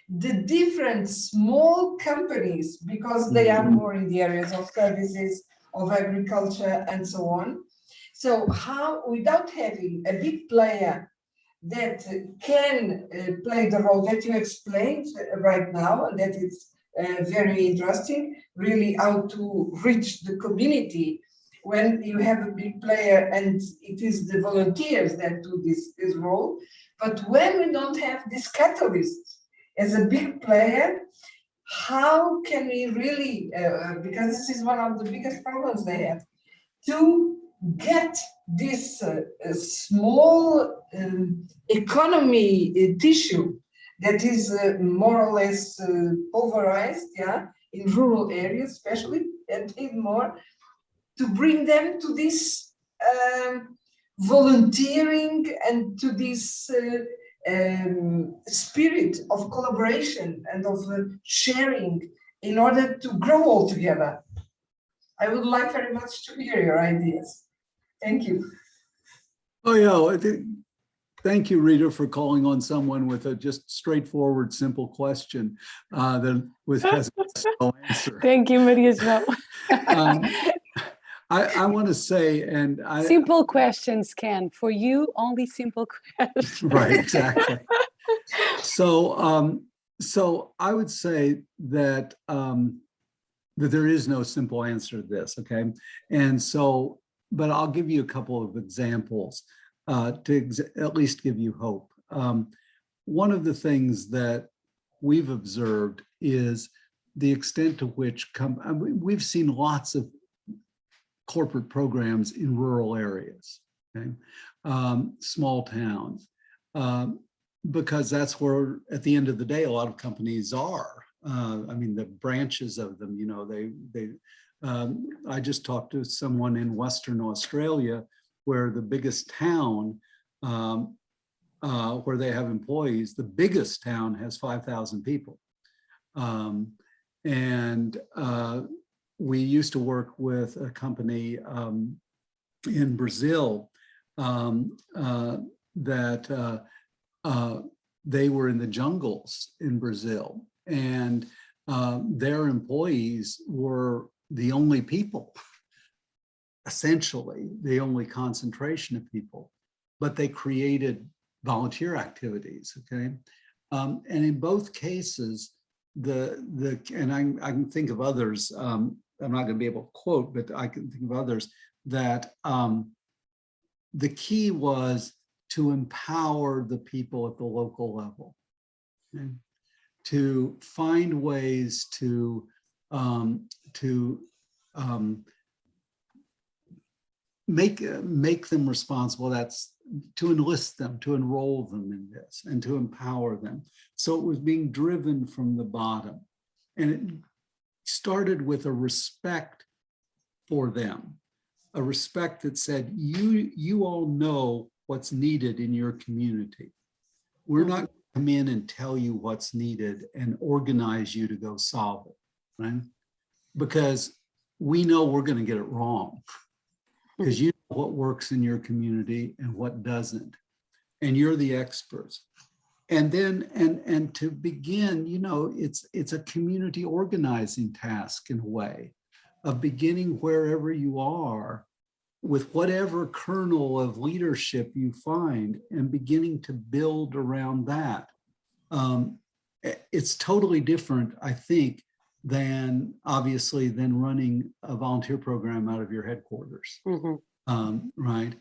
the different small companies, because they are more in the areas of services, of agriculture, and so on. So how, without having a big player that can play the role that you explained right now, and that is very interesting, really how to reach the community when you have a big player and it is the volunteers that do this role. But when we don't have this catalyst as a big player, how can we really, because this is one of the biggest problems they have, to get this small economy tissue that is more or less pulverized, yeah, in rural areas especially, and even more, to bring them to this volunteering and to this spirit of collaboration and of sharing in order to grow all together. I would like very much to hear your ideas. Thank you. Oh yeah, thank you, Rita, for calling on someone with a just straightforward, simple question that has no answer. Thank you, Maria João. I want to say, and simple questions, Ken. For you, only simple questions. Right, exactly. So, so I would say that that there is no simple answer to this. Okay, and so, but I'll give you a couple of examples to at least give you hope. One of the things that we've observed is the extent to which we've seen lots of corporate programs in rural areas, okay? Small towns, because that's where, at the end of the day, a lot of companies are. I mean, the branches of them, you know, I just talked to someone in Western Australia where the biggest town where they have employees, the biggest town has 5,000 people. We used to work with a company in Brazil that they were in the jungles in Brazil, and their employees were the only people, essentially the only concentration of people, but they created volunteer activities, okay? And in both cases, and I can think of others, I'm not going to be able to quote, but I can think of others that the key was to empower the people at the local level, okay? To find ways to make them responsible. That's to enlist them, to enroll them in this, and to empower them. So it was being driven from the bottom, and it started with a respect for them, a respect that said, you all know what's needed in your community. We're not going to come in and tell you what's needed and organize you to go solve it, right? Because we know we're going to get it wrong, because you know what works in your community and what doesn't, and you're the experts. And then, and to begin, you know, it's a community organizing task in a way, of beginning wherever you are with whatever kernel of leadership you find and beginning to build around that. It's totally different, I think, than obviously than running a volunteer program out of your headquarters, right?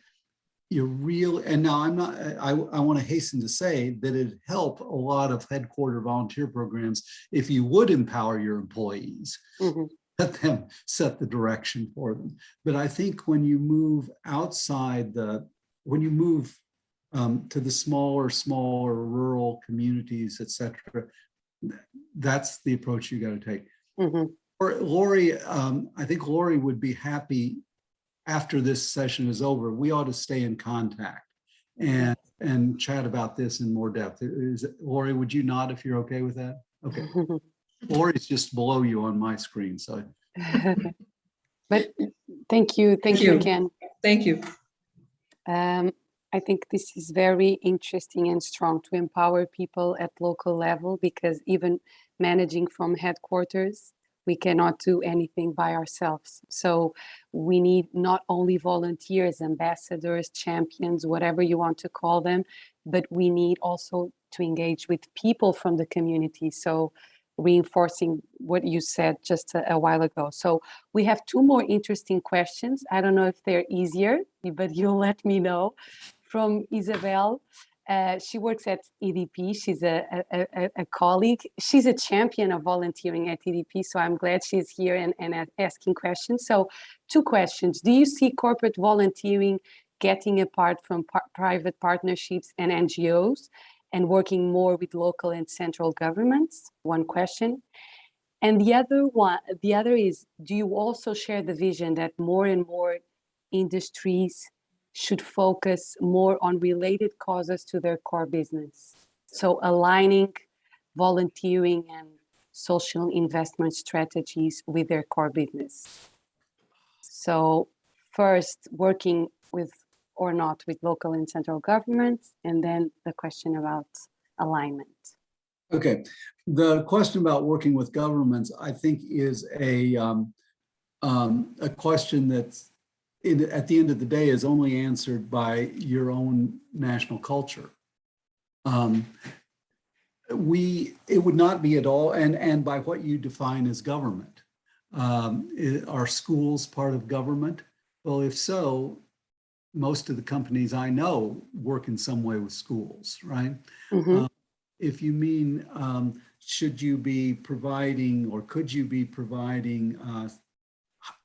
You're real, and now I'm not, I want to hasten to say that it'd help a lot of headquarter volunteer programs if you would empower your employees, let them set the direction for them. But I think when you move outside when you move to the smaller rural communities, et cetera, that's the approach you got to take. Or Lori, I think Lori would be happy after this session is over. We ought to stay in contact and chat about this in more depth. Lori, would you nod if you're okay with that? Okay. Lori's just below you on my screen, so. But thank you, Kenn. Thank you. I think this is very interesting and strong to empower people at local level, because even managing from headquarters, we cannot do anything by ourselves. So we need not only volunteers, ambassadors, champions, whatever you want to call them, but we need also to engage with people from the community. So reinforcing what you said just a while ago. So we have two more interesting questions. I don't know if they're easier, but you'll let me know. From Isabel. She works at EDP. She's a colleague. She's a champion of volunteering at EDP, so I'm glad she's here and asking questions. So 2 questions. Do you see corporate volunteering getting apart from private partnerships and NGOs and working more with local and central governments? 1 question. And the other is, do you also share the vision that more and more industries should focus more on related causes to their core business? So aligning volunteering and social investment strategies with their core business. So first, working with or not with local and central governments, and then the question about alignment. Okay, the question about working with governments, I think, is a question that's at the end of the day is only answered by your own national culture. It would not be at all, and by what you define as government. Are schools part of government? Well, if so, most of the companies I know work in some way with schools, right? If you mean, should you be providing or could you be providing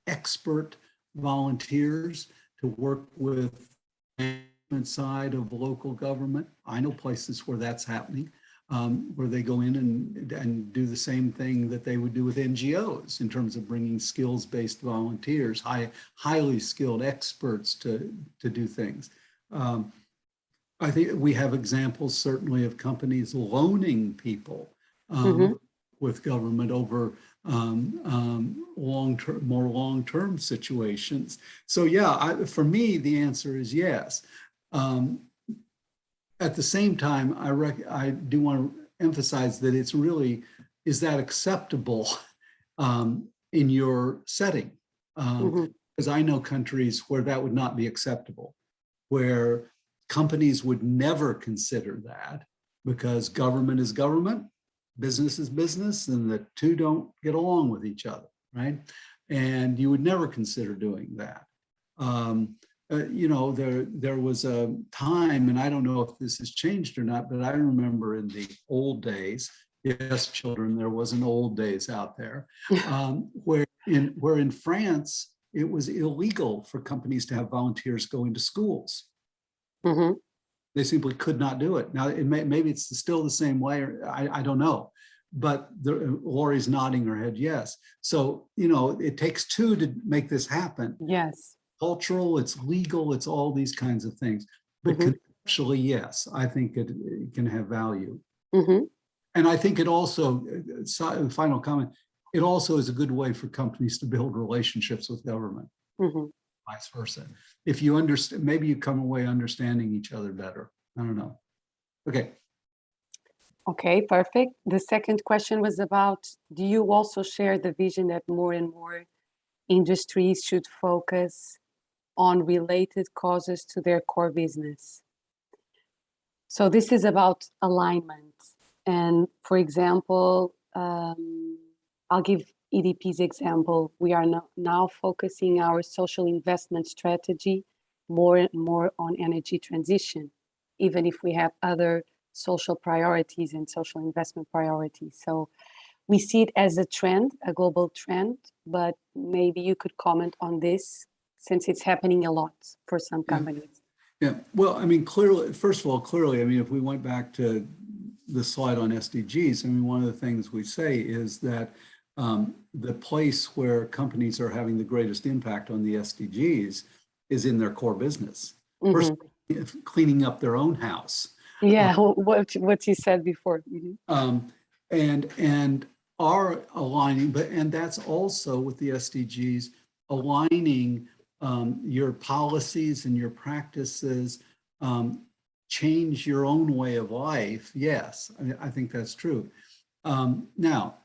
expert volunteers to work with the management side of local government? I know places where that's happening, where they go in and do the same thing that they would do with NGOs in terms of bringing skills-based volunteers, highly skilled experts to do things. I think we have examples certainly of companies loaning people with government over more long-term situations. So yeah, for me, the answer is yes. At the same time, I do want to emphasize that it's really, is that acceptable in your setting? Because I know countries where that would not be acceptable, where companies would never consider that because government is government, business is business, and the two don't get along with each other, right? And you would never consider doing that. you know, there was a time, and I don't know if this has changed or not, but I remember in the old days, yes, children, there was an old days out there, where in France, it was illegal for companies to have volunteers go into schools. Mm-hmm. They simply could not do it. Now, maybe it's still the same way, or I don't know, but Lori's nodding her head yes. So, you know, it takes two to make this happen. Yes. Cultural, it's legal, it's all these kinds of things. But conceptually, yes, I think it can have value. Mm-hmm. And I think it also, final comment, it also is a good way for companies to build relationships with government, vice versa. If you understand, maybe you come away understanding each other better. I don't know. Okay. Okay, perfect. The second question was about, do you also share the vision that more and more industries should focus on related causes to their core business? So this is about alignment. And for example, I'll give EDP's example. We are now focusing our social investment strategy more and more on energy transition, even if we have other social priorities and social investment priorities. So we see it as a trend, a global trend, but maybe you could comment on this since it's happening a lot for some companies. Yeah, well, I mean, clearly, first of all, I mean, if we went back to the slide on SDGs, I mean, one of the things we say is that the place where companies are having the greatest impact on the SDGs is in their core business. First, cleaning up their own house. Yeah, what you said before. And are aligning, and that's also with the SDGs, aligning your policies and your practices, change your own way of life. Yes, I think that's true. Now,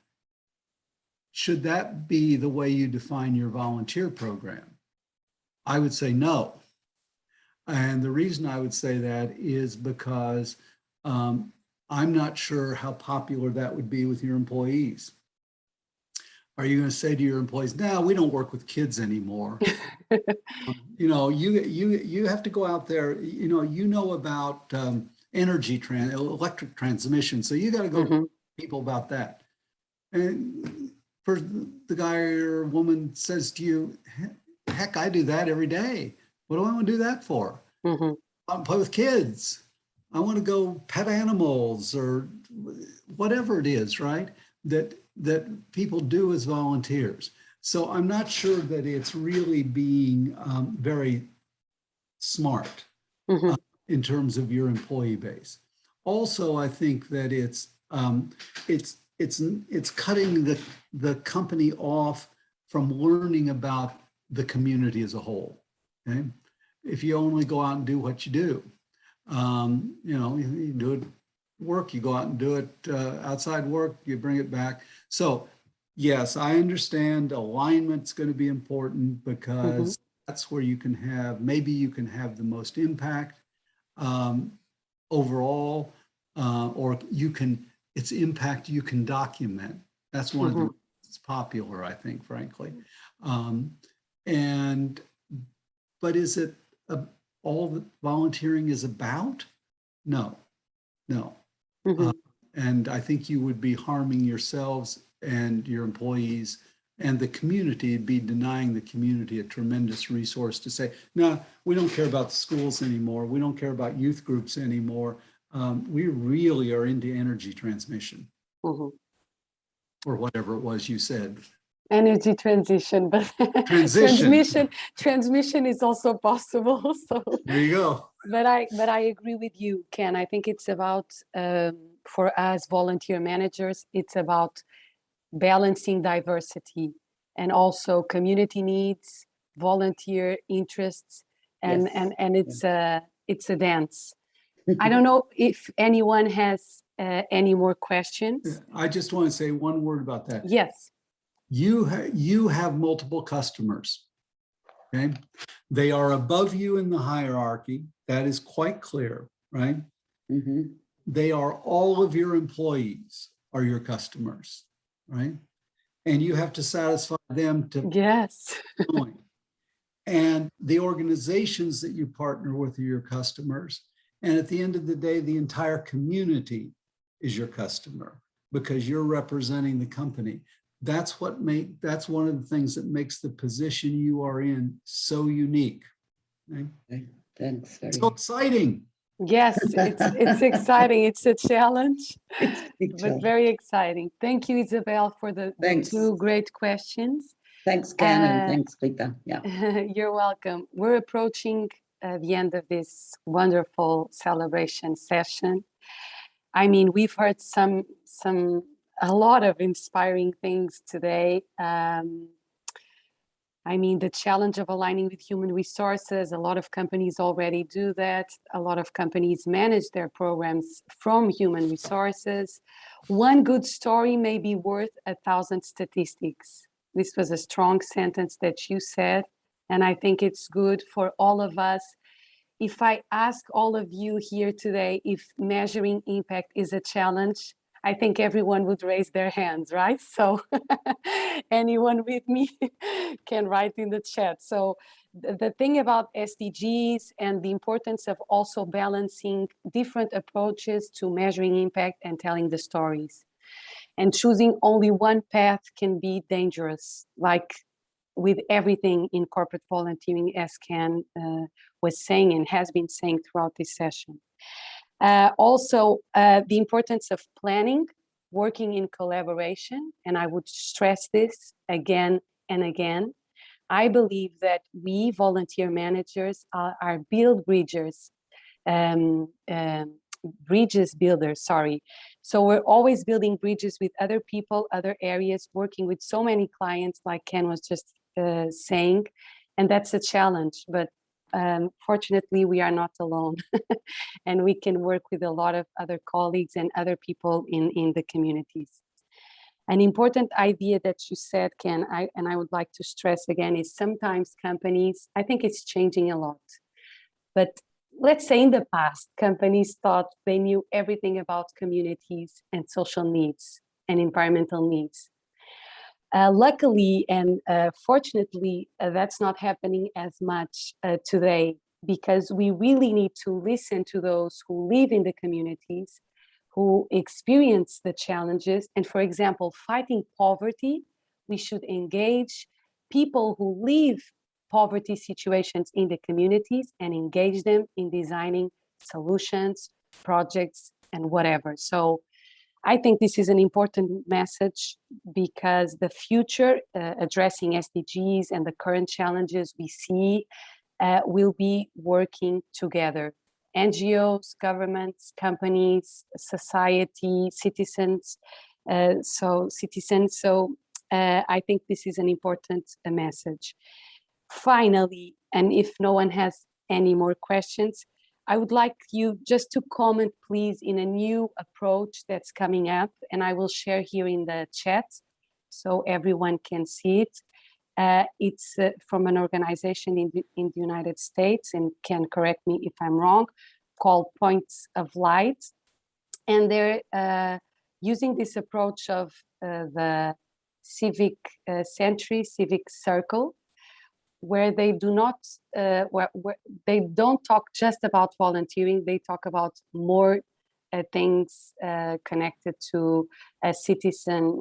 should that be the way you define your volunteer program? I would say no. And the reason I would say that is because I'm not sure how popular that would be with your employees. Are you going to say to your employees, no, we don't work with kids anymore? You know, you have to go out there, you know about electric transmission. So you got to go to people about that. And for the guy or woman says to you, heck, I do that every day. What do I want to do that for? I want to play with kids. I want to go pet animals or whatever it is, right? That people do as volunteers. So I'm not sure that it's really being very smart in terms of your employee base. Also, I think that it's cutting the company off from learning about the community as a whole. Okay, if you only go out and do what you do, you do it work, you go out and do it outside work, you bring it back. So yes, I understand alignment's going to be important because that's where you can have, maybe you can have the most impact overall, or it's impact you can document. That's one of the reasons it's popular, I think, frankly. But is it all that volunteering is about? No. And I think you would be harming yourselves and your employees and the community, be denying the community a tremendous resource to say, no, we don't care about the schools anymore. We don't care about youth groups anymore. We really are into energy transmission or whatever it was you said. Energy transition, but transmission is also possible. So there you go. But I agree with you, Ken. I think it's about, for us volunteer managers, it's about balancing diversity and also community needs, volunteer interests, and it's a dance. I don't know if anyone has any more questions. I just want to say one word about that. Yes. You have multiple customers, okay? They are above you in the hierarchy. That is quite clear, right? They are all of your employees are your customers, right? And you have to satisfy them to yes. point. and the organizations that you partner with are your customers. And at the end of the day, the entire community is your customer because you're representing the company. That's one of the things that makes the position you are in so unique. Okay? Thanks. So exciting. Yes, it's exciting. It's a challenge, It's a big but challenge. very exciting. Thank you, Isabel, for the Thanks. two great questions. Thanks, Kenn, and thanks, Rita. Yeah. You're welcome. We're approaching the end of this wonderful celebration session. I mean, we've heard a lot of inspiring things today. I mean, the challenge of aligning with human resources, a lot of companies already do that. A lot of companies manage their programs from human resources. One good story may be worth 1,000 statistics. This was a strong sentence that you said, and I think it's good for all of us. If I ask all of you here today if measuring impact is a challenge, I think everyone would raise their hands, right? So anyone with me can write in the chat. So the thing about SDGs and the importance of also balancing different approaches to measuring impact and telling the stories. And choosing only one path can be dangerous, like with everything in corporate volunteering, as Kenn was saying and has been saying throughout this session. Also, the importance of planning, working in collaboration, and I would stress this again and again. I believe that we volunteer managers are bridges builders, sorry. So we're always building bridges with other people, other areas, working with so many clients, like Kenn was just saying, and that's a challenge, but fortunately, we are not alone, and we can work with a lot of other colleagues and other people in the communities. An important idea that you said, Kenn, and I would like to stress again, is sometimes companies, I think it's changing a lot, but let's say in the past, companies thought they knew everything about communities and social needs and environmental needs. Luckily and fortunately, that's not happening as much today, because we really need to listen to those who live in the communities, who experience the challenges. And for example, fighting poverty, we should engage people who live poverty situations in the communities and engage them in designing solutions, projects, and whatever. So I think this is an important message, because the future addressing SDGs and the current challenges we see will be working together. NGOs, governments, companies, society, citizens. So I think this is an important message. Finally, and if no one has any more questions, I would like you just to comment, please, in a new approach that's coming up, and I will share here in the chat so everyone can see it. It's from an organization in the United States, and can correct me if I'm wrong, called Points of Light. And they're using this approach of the civic century, civic circle, where they do not, where they don't talk just about volunteering. They talk about more things connected to a citizenship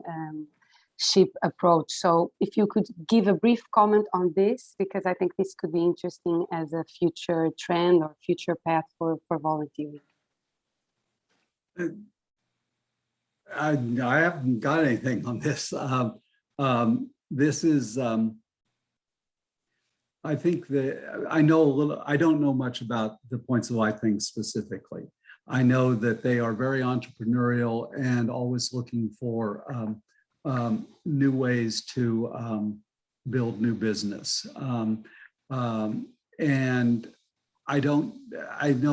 approach. So if you could give a brief comment on this, because I think this could be interesting as a future trend or future path for volunteering. I haven't got anything on this. This is, I think that I know a little, I don't know much about the Points of Light thing specifically. I know that they are very entrepreneurial and always looking for new ways to build new business. And I know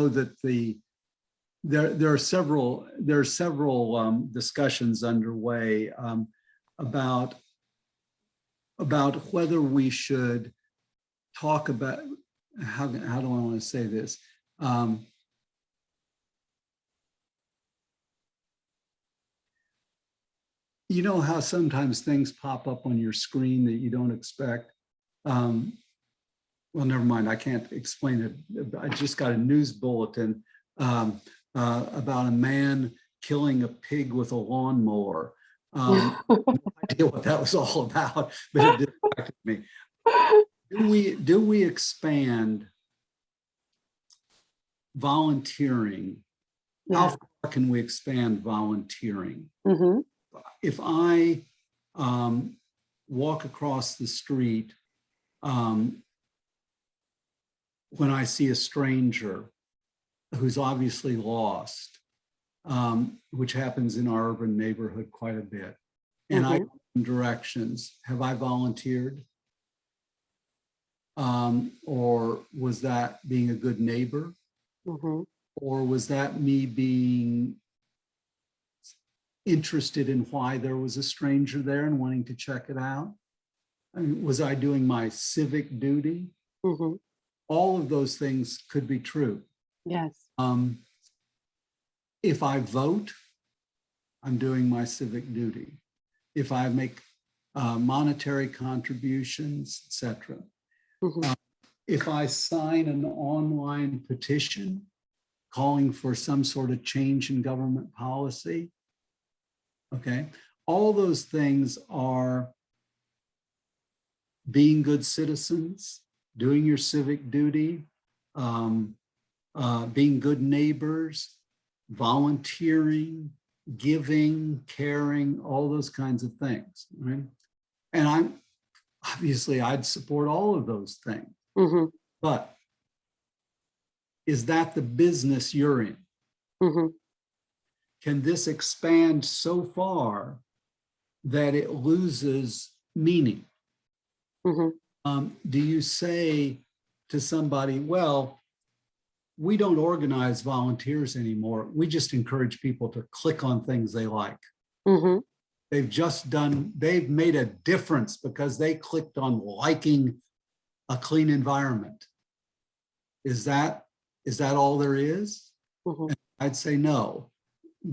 that there are several discussions underway about whether we should talk about, how do I want to say this? You know how sometimes things pop up on your screen that you don't expect? well, never mind, I can't explain it. I just got a news bulletin about a man killing a pig with a lawnmower. No idea what that was all about, but it distracted me. Do we expand volunteering? Yeah. How far can we expand volunteering? Mm-hmm. If I walk across the street, when I see a stranger who's obviously lost, which happens in our urban neighborhood quite a bit, and I go in directions, have I volunteered? Or was that being a good neighbor? Mm-hmm. Or was that me being interested in why there was a stranger there and wanting to check it out? I mean, was I doing my civic duty? Mm-hmm. All of those things could be true. Yes. If I vote, I'm doing my civic duty. If I make monetary contributions, etc. Mm-hmm. If I sign an online petition calling for some sort of change in government policy, okay, all those things are being good citizens, doing your civic duty, being good neighbors, volunteering, giving, caring, all those kinds of things, right? And I'd support all of those things. Mm-hmm. But is that the business you're in? Mm-hmm. Can this expand so far that it loses meaning? Mm-hmm. Do you say to somebody, well, we don't organize volunteers anymore. We just encourage people to click on things they like. Mm-hmm. They've made a difference because they clicked on liking a clean environment. Is that all there is? Mm-hmm. And I'd say no.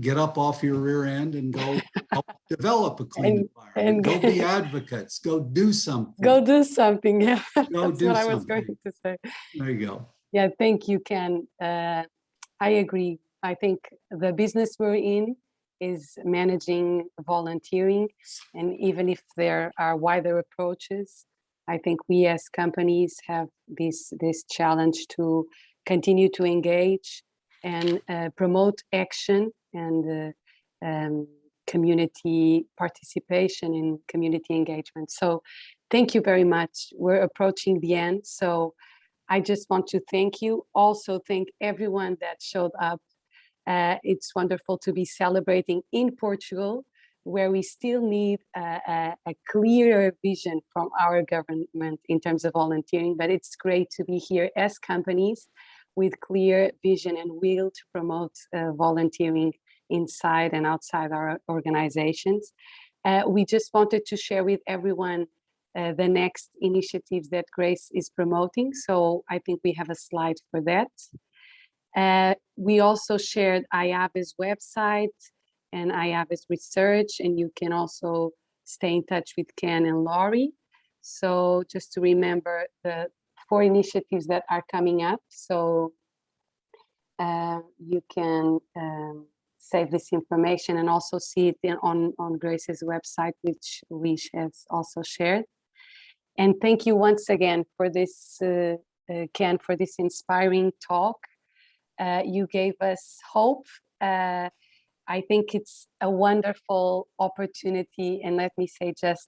Get up off your rear end and go help develop a clean environment. Go be advocates. Go do something. Go do something. Yeah, Go that's do what I was something. going to say. There you go. Yeah, thank you, Ken. I agree. I think the business we're in is managing volunteering, and even if there are wider approaches, I think we as companies have this challenge to continue to engage and promote action and community participation in community engagement. So thank you very much. We're approaching the end. So I just want to thank you. Also thank everyone that showed up. It's wonderful to be celebrating in Portugal, where we still need a clearer vision from our government in terms of volunteering, but it's great to be here as companies with clear vision and will to promote volunteering inside and outside our organizations. We just wanted to share with everyone the next initiatives that Grace is promoting. So I think we have a slide for that. We also shared IAVE's website and IAVE's research, and you can also stay in touch with Kenn and Laurie. So just to remember the 4 initiatives that are coming up. So you can save this information and also see it on Grace's website, which Lish has also shared. And thank you once again for this, Kenn, for this inspiring talk. You gave us hope. I think it's a wonderful opportunity. And let me say, just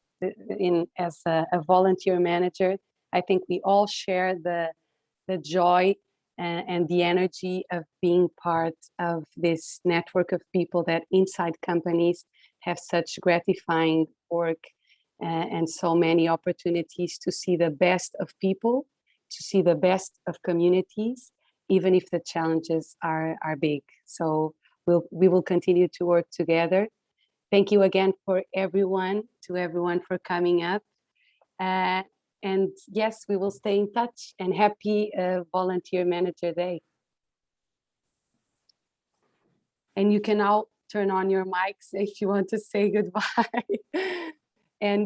as a volunteer manager, I think we all share the joy and the energy of being part of this network of people that inside companies have such gratifying work and so many opportunities to see the best of people, to see the best of communities, even if the challenges are big. So we will continue to work together. Thank you again to everyone for coming up. And yes, we will stay in touch, and happy Volunteer Manager Day. And you can now turn on your mics if you want to say goodbye. And